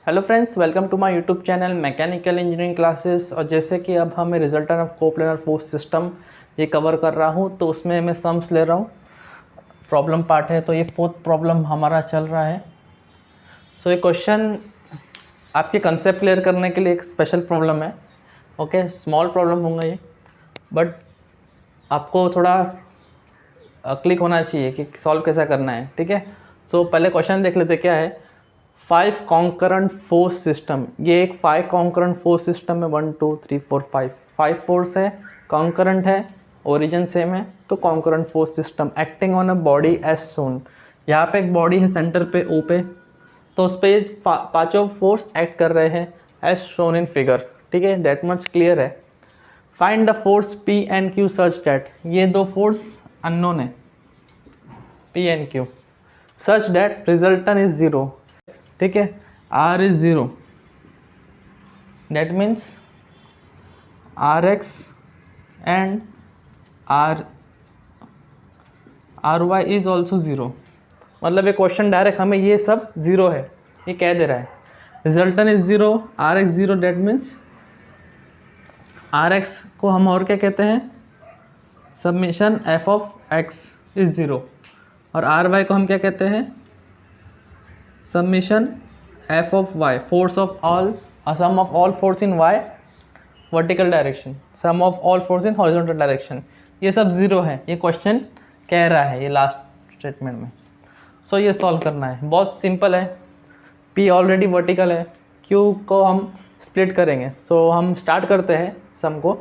Hello friends, welcome to my YouTube channel mechanical engineering classes. और जैसे कि अब हमें resultant of coplanar force system ये कवर कर रहा हूँ, तो उसमें मैं सम्स ले रहा हूँ। प्रॉब्लम पार्ट है, तो ये फोर्थ प्रॉब्लम हमारा चल रहा है। सो ये क्वेश्चन आपके कंसेप्ट क्लियर करने के लिए एक स्पेशल प्रॉब्लम है। ओके, स्मॉल प्रॉब्लम होगा ये, बट आपको थोड़ा क्लिक होना चाहिए कि सॉल्व कैसा करना है। ठीक है, सो पहले क्वेश्चन देख लेते क्या है। 5 कॉन्करेंट फोर्स सिस्टम, ये एक 5 कॉन्करेंट फोर्स सिस्टम है। 1 2 3 4 5 फोर्स है, कॉन्करेंट है, ओरिजिन सेम है, तो concurrent force system acting on a body as shown. यहाँ पे एक बॉडी है सेंटर पे ओ पे, तो उस पर पांचों फोर्स एक्ट कर रहे हैं एज शोन इन फिगर। ठीक है, डेट मच क्लियर है। Find the force P and Q such that, ये दो फोर्स अननोन है P and Q, such that resultant is 0। ठीक है, R is 0, that means R X and R Y is also 0। मतलब ये question direct हमें ये सब 0 है, ये कह दे रहा है। Resultant is 0, R X 0, that means R X को हम और क्या कहते हैं, summation F of X is 0, और आर वाई को हम क्या कहते हैं, summation F of Y, force of all, sum of all force in Y vertical direction, sum of all force in horizontal direction. ये सब 0 है, ये क्वेश्चन कह रहा है ये लास्ट स्टेटमेंट में। सो ये सॉल्व करना है, बहुत सिंपल है। P ऑलरेडी वर्टिकल है, Q को हम स्प्लिट करेंगे। सो हम स्टार्ट करते हैं सम को।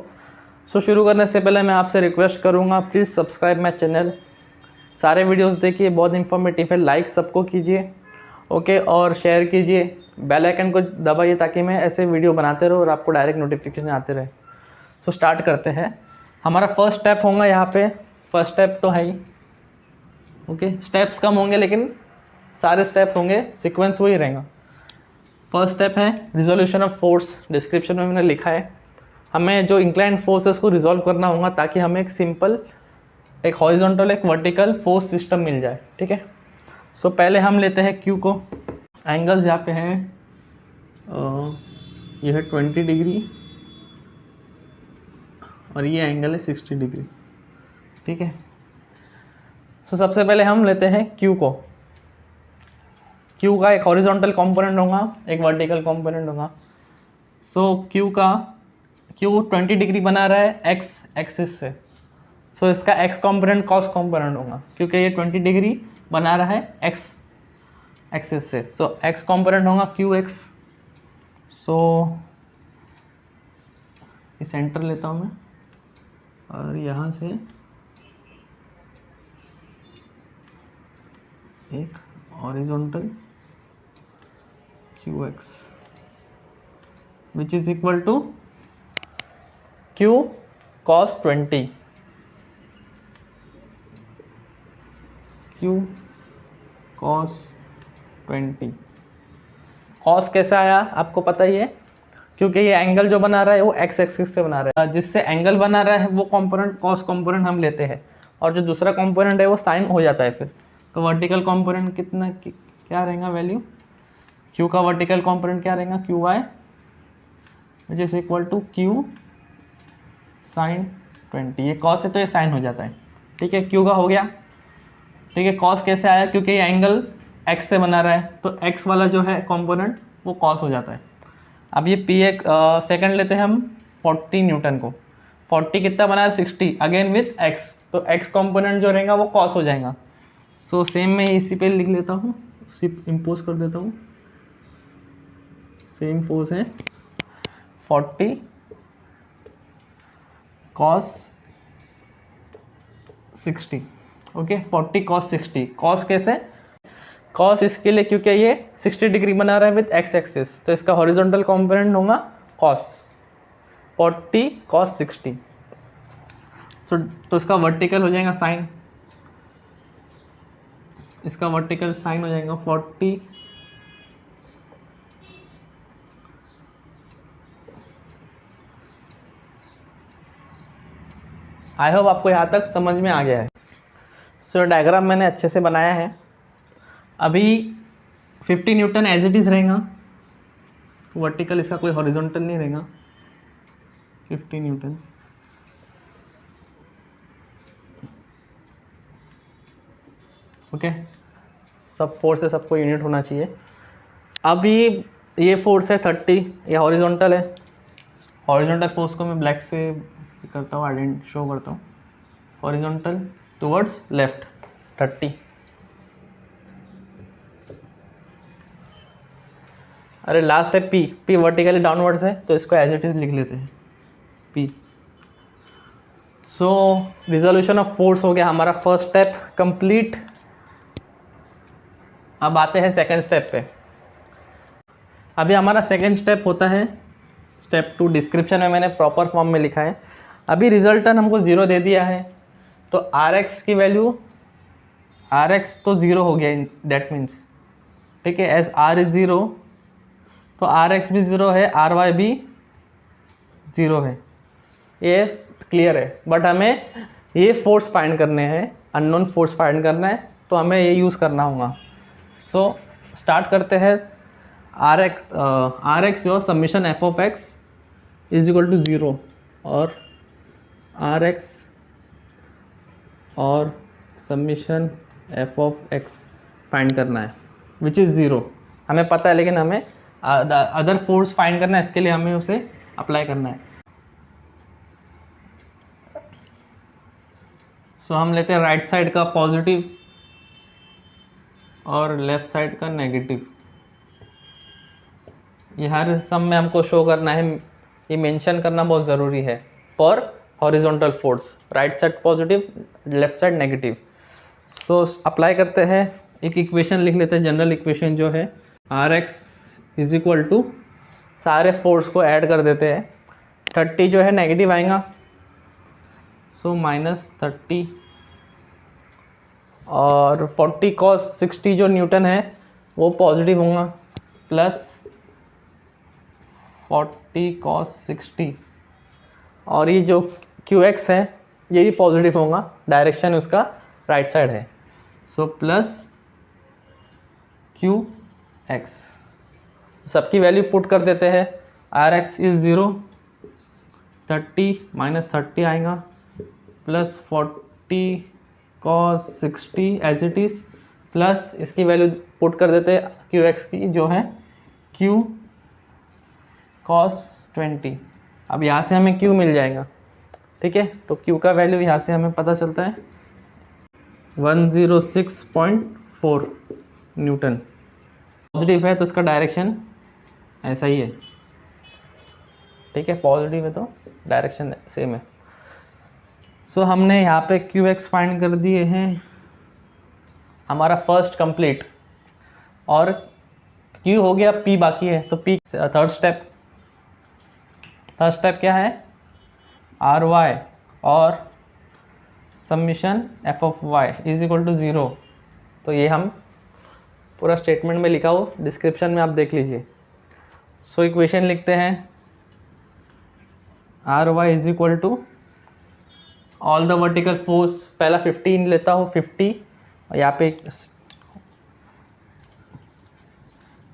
सो शुरू करने से पहले मैं आपसे रिक्वेस्ट करूँगा, प्लीज़ सब्सक्राइब माई चैनल, सारे वीडियोस देखिए, बहुत इन्फॉर्मेटिव है। लाइक सबको कीजिए, ओके, और शेयर कीजिए, बेल आइकन को दबाइए ताकि मैं ऐसे वीडियो बनाते रहूँ और आपको डायरेक्ट नोटिफिकेशन आते रहे। सो स्टार्ट करते हैं। हमारा फर्स्ट स्टेप होगा यहाँ पे, फर्स्ट स्टेप तो है ही, ओके, स्टेप्स कम होंगे लेकिन सारे स्टेप होंगे, सीक्वेंस वही रहेगा। फर्स्ट स्टेप है रिजोल्यूशन ऑफ फोर्स, डिस्क्रिप्शन में मैंने लिखा है। हमें जो इंक्लाइंड फोर्स है उसको रिजोल्व करना होगा ताकि हमें एक सिंपल, एक हॉरिजॉन्टल, एक वर्टिकल फोर्स सिस्टम मिल जाए। ठीक है, सो पहले हम लेते हैं Q को। एंगल्स यहाँ पे हैं, यह है 20 डिग्री और ये एंगल है 60 डिग्री। ठीक है, सो सबसे पहले हम लेते हैं Q को। Q का एक हॉरिजॉन्टल कंपोनेंट होगा, एक वर्टिकल कंपोनेंट होगा। सो Q 20 डिग्री बना रहा है एक्स एक्सिस से, सो इसका x कंपोनेंट कॉस कंपोनेंट होगा, क्योंकि ये 20 डिग्री बना रहा है x एक्सिस से। सो x कंपोनेंट होगा QX। सो ये सेंटर लेता हूँ मैं, और यहाँ से एक horizontal QX which is equal to Q cos 20, Q cos 20। cos कैसा आया आपको पता ही है, क्योंकि ये एंगल जो बना रहा है वो x एक्सिस से बना रहा है, जिससे एंगल बना रहा है वो कंपोनेंट cos कंपोनेंट हम लेते हैं, और जो दूसरा कंपोनेंट है वो साइन हो जाता है फिर। तो वर्टिकल कंपोनेंट कितना क्या रहेगा वैल्यू, Q का वर्टिकल कंपोनेंट क्या रहेगा, QY which is equal to Q sine 20। ये cos है तो ये साइन हो जाता है। ठीक है, Q का हो गया। ठीक है, cos कैसे आया, क्योंकि ये एंगल x से बना रहा है, तो x वाला जो है कंपोनेंट वो cos हो जाता है। अब ये P एक सेकंड लेते हैं हम 40 न्यूटन को। 40 कितना बना रहा है, 60, अगेन विथ x, तो x कंपोनेंट जो रहेगा वो cos हो जाएगा। सो सेम मैं इसी पे लिख लेता हूँ, सिर्फ इम्पोज कर देता हूँ। सेम फोर्स है 40 cos 60। Okay, 40 cos 60। cos कैसे, cos इसके लिए क्योंकि ये 60 डिग्री बना रहा है विथ x एक्सिस, तो इसका हॉरिजॉन्टल कंपोनेंट होगा cos 40 cos 60। तो इसका वर्टिकल हो जाएगा साइन, इसका वर्टिकल साइन हो जाएगा 40 आई होप आपको यहाँ तक समझ में आ गया है। सो डायग्राम मैंने अच्छे से बनाया है। अभी 50 न्यूटन एज इट इज़ रहेगा, वर्टिकल इसका कोई हॉरिजॉन्टल नहीं रहेगा, 50 न्यूटन। ओके, सब फोर्स है, सबको यूनिट होना चाहिए। अभी ये फोर्स है 30, ये हॉरिजॉन्टल है। हॉरिजॉन्टल फोर्स को मैं ब्लैक से करता हूँ, आइडेंट शो करता हूँ। Horizontal towards left 30। अरे लास्ट है पी, पी वर्टिकली डाउनवर्ड्स है, तो इसको एज इट इज़ लिख लेते हैं P. So resolution of force हो गया हमारा फर्स्ट स्टेप कंप्लीट। अब आते हैं सेकेंड स्टेप पे। अभी हमारा सेकेंड स्टेप होता है स्टेप 2। डिस्क्रिप्शन में मैंने प्रॉपर फॉर्म में लिखा है। अभी रिजल्टेंट हमको 0 दे दिया है, तो आर एक्स की वैल्यू, आर एक्स तो 0 हो गया, दैट मीन्स ठीक है, एज आर इज 0 तो आर एक्स भी 0 है, आर वाई भी 0 है, ये क्लियर है। बट हमें ये फोर्स फाइंड करने हैं, अननोन फोर्स फाइंड करना है, तो हमें ये यूज़ करना होगा। सो स्टार्ट करते हैं। R X your summation F of X is equal to 0 और आर एक्स और summation F of X find करना है, विच इज़ 0 हमें पता है, लेकिन हमें अदर फोर्स फाइंड करना है, इसके लिए हमें उसे अप्लाई करना है। सो हम लेते हैं राइट साइड का पॉजिटिव और लेफ्ट साइड का नेगेटिव। ये हर सम में हमको शो करना है, ये मेंशन करना बहुत ज़रूरी है for horizontal force, right side positive, left side negative. So apply करते हैं, एक इक्वेशन लिख लेते हैं, जनरल इक्वेशन जो है R X is equal to, सारे फोर्स को ऐड कर देते हैं। 30 जो है नेगेटिव आएगा, सो -30 और 40 cos 60 जो न्यूटन है वो पॉजिटिव होगा, प्लस 40 cos 60 और ये जो QX है ये भी पॉजिटिव होगा, डायरेक्शन उसका राइट साइड है, सो प्लस QX। सबकी वैल्यू पुट कर देते हैं। आर एक्स इज 0, 30 -30 आएगा, plus 40 cos 60 as it is, plus इसकी वैल्यू पुट कर देते हैं QX की जो है Q cos 20। अब यहाँ से हमें Q मिल जाएगा, ठीक है, तो Q का वैल्यू यहाँ से हमें पता चलता है 106.4 न्यूटन। पॉजिटिव है तो इसका डायरेक्शन ऐसा ही है, ठीक है, पॉजिटिव है तो डायरेक्शन सेम है। सो हमने यहाँ पे QX फाइंड कर दिए हैं, हमारा फर्स्ट कंप्लीट, और Q हो गया, P बाकी है, तो P थर्ड स्टेप क्या है, आर वाई और summation F of Y is equal to 0। तो ये हम पूरा स्टेटमेंट में लिखा हो, डिस्क्रिप्शन में आप देख लीजिए। सो इक्वेशन लिखते हैं, R Y is equal to all the vertical force, पहला 15 लेता हूँ, 50, और यहाँ पे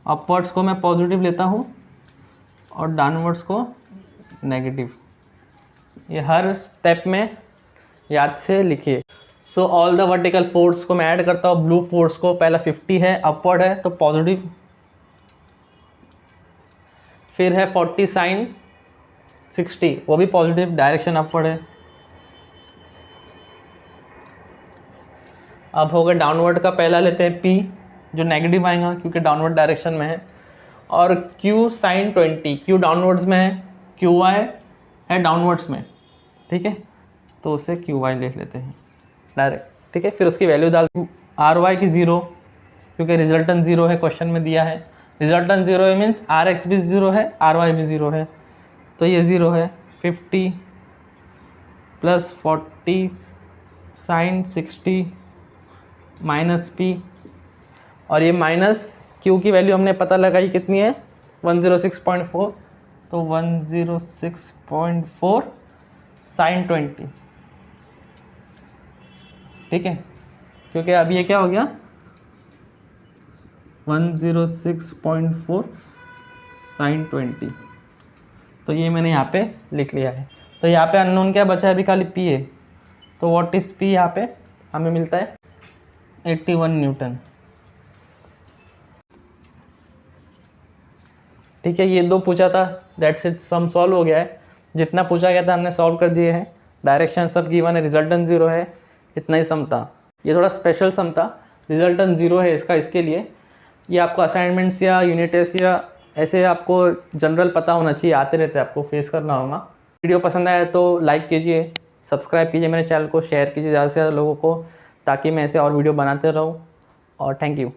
अपवर्ड्स को मैं पॉजिटिव लेता हूँ और डाउनवर्ड्स को नेगेटिव। ये हर स्टेप में याद से लिखिए। So all the vertical force को मैं ऐड करता हूँ, ब्लू फोर्स को, पहला 50 है, अपवर्ड है तो पॉजिटिव, फिर है 40 sin 60 वो भी पॉजिटिव, डायरेक्शन अपवर्ड है। अब होगा डाउनवर्ड का, पहला लेते हैं P जो नेगेटिव आएगा क्योंकि डाउनवर्ड डायरेक्शन में है, और Q sin 20, Q डाउनवर्ड्स में है, QY है डाउनवर्ड्स में, ठीक है, तो उसे QY लिख लेते हैं डायरेक्ट, ठीक है। फिर उसकी वैल्यू डाल, RY की 0 क्योंकि रिजल्टेंट 0 है, क्वेश्चन में दिया है रिजल्टेंट 0 है, मीन्स RX भी 0 है, RY भी 0 है, तो ये 0 है। 50 प्लस 40 sin 60 माइनस P, और ये माइनस Q की वैल्यू हमने पता लगाई कितनी है, 106.4, तो 106.4 sin 20, ठीक है, क्योंकि अब ये क्या हो गया 106.4 sin 20। तो ये मैंने यहाँ पे लिख लिया है। तो यहाँ पे अननोन क्या बचा है अभी, खाली p है। तो व्हाट इज़ p, यहाँ पे हमें मिलता है 81 न्यूटन। ठीक है, ये 2 पूछा था, दैट्स इट, सम सॉल्व हो गया है। जितना पूछा गया था हमने सॉल्व कर दिए हैं। डायरेक्शन सब गिवन है, रिजल्टेंट 0 है, इतना ही सम था। ये थोड़ा स्पेशल सम था, रिजल्टेंट 0 है इसका, इसके लिए ये आपको असाइनमेंट्स या यूनिट टेस्ट या ऐसे आपको जनरल पता होना चाहिए, आते रहते आपको फेस करना होगा। वीडियो पसंद आया तो लाइक कीजिए, सब्सक्राइब कीजिए मेरे चैनल को, शेयर कीजिए ज़्यादा से ज़्यादा लोगों को, ताकि मैं ऐसे और वीडियो बनाते रहूँ। और थैंक यू।